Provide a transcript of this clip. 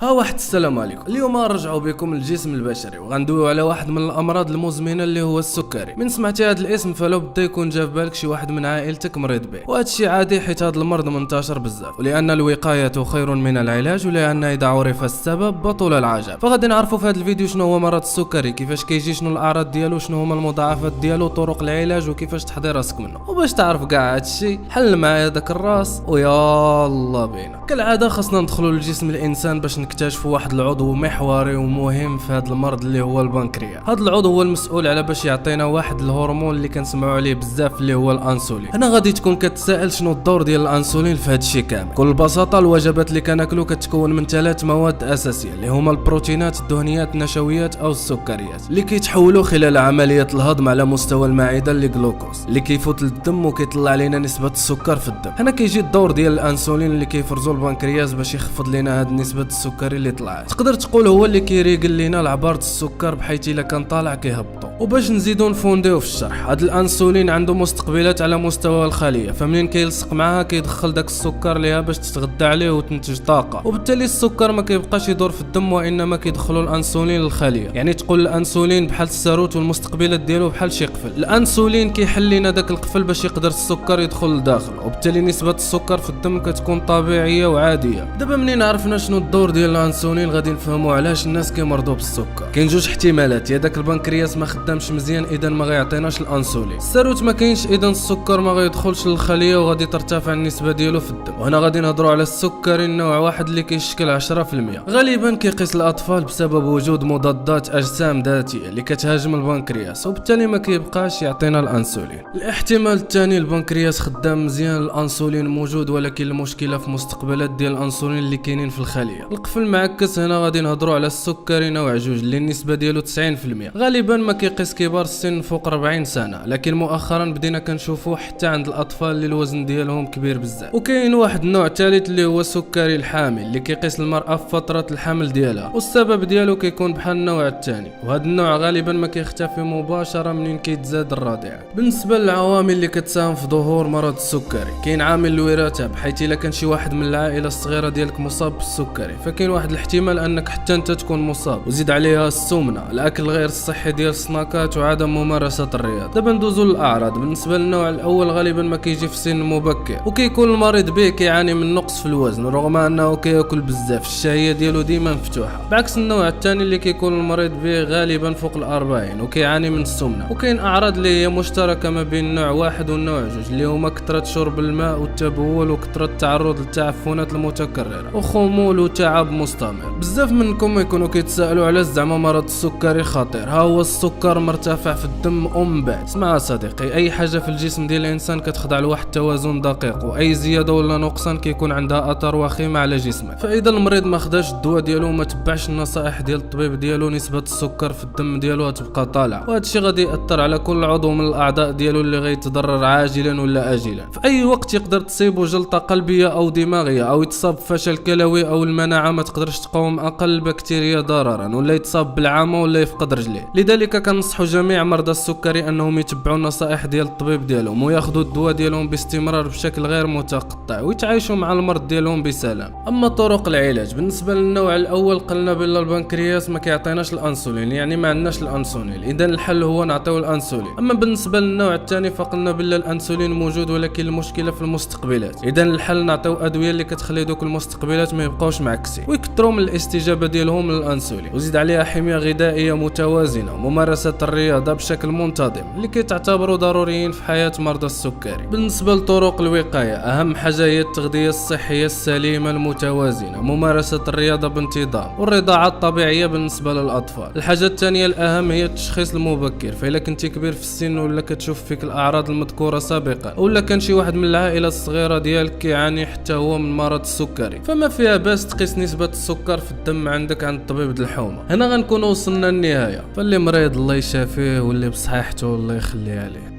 ها واحد السلام عليكم. اليوم رجعوا بكم للجسم البشري وغندويو على واحد من الامراض المزمنه اللي هو السكري. من سمعتي هذا الاسم فلو بدا يكون جا في بالك شي واحد من عائلتك مريض به، وهذا الشيء عادي حيت هذا المرض منتشر بزاف، ولان الوقايه خير من العلاج، ولان اذا عرف السبب بطل العجب. فغادي نعرفوا في هذا الفيديو شنو هو مرض السكري، كيفاش كيجي، شنو الاعراض ديالو، شنو هما المضاعفات ديالو، طرق العلاج، وكيفاش تحضير راسك منه. وباش تعرف كاع هذا الشيء حل معايا داك الراس ويلا بينا. كالعاده خاصنا ندخلوا لجسم الانسان باش نكتشفوا واحد العضو محوري ومهم في هذا المرض اللي هو البنكرياس. هذا العضو هو المسؤول على باش يعطينا واحد الهرمون اللي كنسمعوا عليه بزاف اللي هو الانسولين. هنا غادي تكون كتسائل شنو الدور ديال الانسولين في هذا الشيء كامل. بكل بساطه الوجبات اللي كناكلو كتكون من 3 مواد اساسيه اللي هما البروتينات، الدهنيات، النشويات او السكريات، اللي كيتحولوا خلال عمليه الهضم على مستوى المعده لجلوكوز اللي كيفوت للدم وكيطلع لنا نسبه السكر في الدم. هنا كيجي الدور ديال الانسولين اللي كيفرزو البنكرياس باش يخفض لنا هاد نسبه السكري اللي طلعت. تقدر تقول هو اللي كيريقل لنا العبارة السكر بحيث الا كان طالع كيهبطو. وباش نزيدو نفونديو في الشرح، هاد الانسولين عنده مستقبلات على مستوى الخليه، فمنين كيلصق معاها كيدخل داك السكر ليها باش تتغذى عليه وتنتج طاقه، وبالتالي السكر ما كيبقاش يدور في الدم وانما كيدخلوا الانسولين للخليه. يعني تقول الانسولين بحال الساروت والمستقبلات ديالو بحال شي قفل. الانسولين كيحل لنا داك القفل باش يقدر السكر يدخل لداخل، وبالتالي نسبه السكر في الدم كتكون طبيعيه وعاديه. دابا منين عرفنا شنو الدور ديال الانسولين غادي نفهموا علاش الناس كيمرضوا بالسكر. كاين جوج احتمالات، يا داك البنكرياس ما خدامش مزيان اذا ما غيعطيناش الانسولين، الساروت ما كاينش اذا السكر ما غيدخلش للخليه وغادي ترتفع النسبه ديالو في الدم. وهنا غادي نهضروا على السكري النوع واحد اللي كيشكل 10%، غالبا كيقيس الاطفال بسبب وجود مضادات اجسام ذاتيه اللي كتهاجم البنكرياس، وبالتالي ما كيبقاش يعطينا الانسولين. الاحتمال الثاني البنكرياس خدام مزيان، الانسولين موجود، ولكن المشكله في مستقبلات ديال الانسولين اللي كاينين في الخليه. القفل معكس. هنا غادي نهضروا على السكري نوع جوج اللي النسبه ديالو 90%، غالبا ما كيقيس كبار السن فوق 40 سنه، لكن مؤخرا بدينا كنشوفوه حتى عند الاطفال اللي الوزن ديالهم كبير بزاف. وكاين واحد النوع ثالث اللي هو السكري الحامل اللي كيقيس المراه في فتره الحمل ديالها، والسبب ديالو كيكون بحال النوع الثاني، وهذا النوع غالبا ما كيختفي مباشره منين كيتزاد الرضيع. بالنسبه للعوامل اللي كتساهم في ظهور مرض السكري، كاين عامل الوراثه، بحيث الا كان شي واحد من العائله الصغيره ديالك مصاب بالسكري فكاين واحد الاحتمال انك حتى انت تكون مصاب. وزيد عليها السمنه، الاكل غير الصحي ديال السناكات، وعدم ممارسه الرياضه. دابا ندوزو للاعراض. بالنسبه للنوع الاول غالبا ما كيجي في سن مبكر، وكيكون المريض به كيعاني من نقص في الوزن رغم انه كياكل بزاف، الشهيه ديالو ديما مفتوحه، بعكس النوع الثاني اللي كيكون المريض به غالبا فوق ال40 وكيعاني من السمنه. وكاين اعراض اللي هي مشتركه ما بين النوع واحد والنوع جوج اللي هما كثره شرب الماء والتبول، وكثره التعرض للتعفنات المتكرره، وخمول وتعب مستمر. بزاف منكم يكونوا كيتسائلوا على زعما مرض السكري خطير. ها هو السكر مرتفع في الدم من بعد. اسمع صديقي، اي حاجه في الجسم ديال الانسان كتخضع لواحد التوازن دقيق، واي زياده ولا نقصان كيكون عندها اثر وخيم على جسمك. فاذا المريض ما خداش الدواء ديالو وما تبعش النصائح ديال الطبيب ديالو، نسبه السكر في الدم ديالو غتبقى طالعه، وهذا الشيء غادي ياثر على كل عضو من الاعضاء ديالو اللي غيتضرر عاجلا ولا اجلا. في اي وقت يقدر تصيبه جلطه قلبيه او دماغيه، او يتصاب بفشل كلوي، او المناعه ما تقدرش تقاوم اقل بكتيريا ضررا، ولا يتصاب بالعمى، ولا يفقد رجليه. لذلك كنصحوا جميع مرضى السكري انهم يتبعوا النصائح ديال الطبيب ديالهم، وياخذوا الدواء ديالهم باستمرار بشكل غير متقطع، ويتعايشوا مع المرض ديالهم بسلام. اما طرق العلاج، بالنسبه للنوع الاول قلنا بان البنكرياس ما كيعطيناش الانسولين، يعني ما عندناش الانسولين، اذا الحل هو نعطيو الانسولين. اما بالنسبه للنوع الثاني فقلنا بان الانسولين موجود، ولكن المشكله في المستقبلات، اذا الحل نعطيو ادويه اللي كتخلي دوك المستقبلات ما يبقاوش معكسين ويكثروا من الاستجابه ديالهم للانسولين. وزيد عليها حميه غذائيه متوازنه وممارسه الرياضه بشكل منتظم اللي كيتعتبروا ضروريين في حياه مرضى السكري. بالنسبه لطرق الوقايه، اهم حاجه هي التغذيه الصحيه السليمه المتوازنه، ممارسه الرياضه بانتظام، والرضاعه الطبيعيه بالنسبه للاطفال. الحاجه الثانيه الاهم هي التشخيص المبكر، فإلا كنتي كبير في السن ولا كتشوف فيك الاعراض المذكوره سابقا، ولا كان شي واحد من العائله الصغيره ديالك كيعاني حتى هو من مرض السكري، فما فيها باس تقيس نسبه السكر في الدم عندك عند طبيب الحومه. هنا غنكونوا وصلنا للنهايه، فاللي مريض الله يشافيه، واللي بصحيحته الله يخليها عليه.